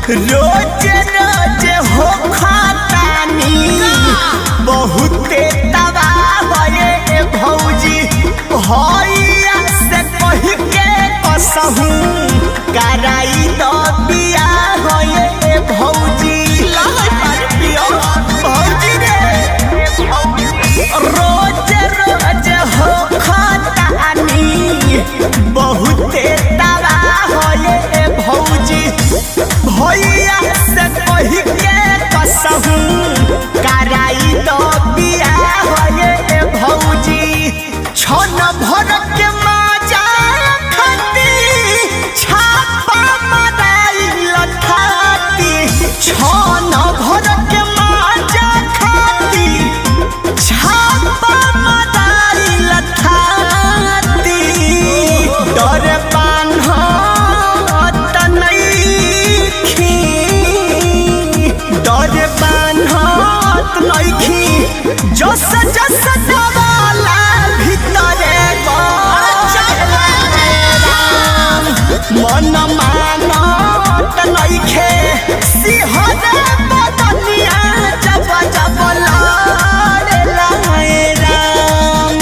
रोज रोज हो खातानी बहुते तबाह होए भौजी भैया से कह के कसहू कराई दो बिया होए भौजी भौजी रे रोज रोज हो खातानी बहुते तबाह होए भौजी भैया से कह के कसहू कराई दो बिया होए भौजी छन भर के माजा खाती छापा माराई लखाती छन भर के माजा खाती छापा माराई लखाती डर बान्हत नइखी डर बान्हत नइखी जस जस दवाला भीतरे मन मानत नइखे सिहरे बदनिया जब जब लड़ेला राम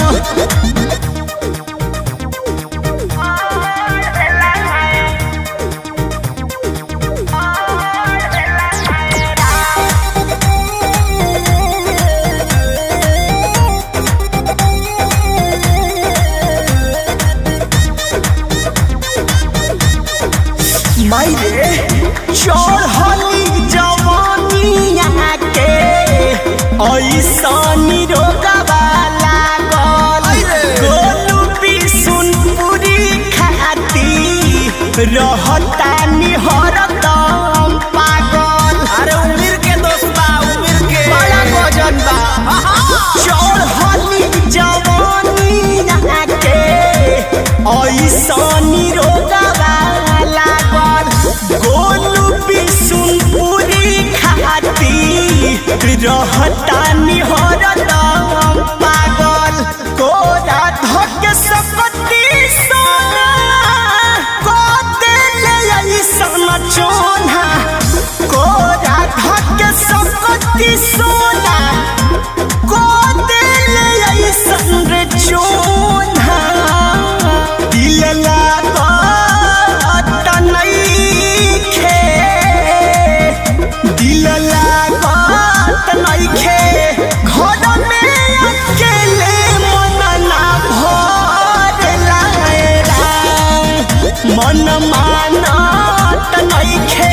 मायरे चढ़ली जवानिया के ऐसनी रोगवा लागल गोलू बिसुनपुरी खाती रहता निहरदम पागल अरे उम्र के दोस्त बा उम्र के बड़ा गजन बा चढ़ली जवानिया के ऐसनी रोगवा गोलू बिसुनपुरी खाती रहता निहरदम पागल कोरा धक सकती सोना को देले ऐसन चोना कोरा धक सकती सोना को देले ऐसन रे चोना दिल लागत नइखे दिल लागत नइखे घर में अकेले मन ना भरेला मन मानत नइखे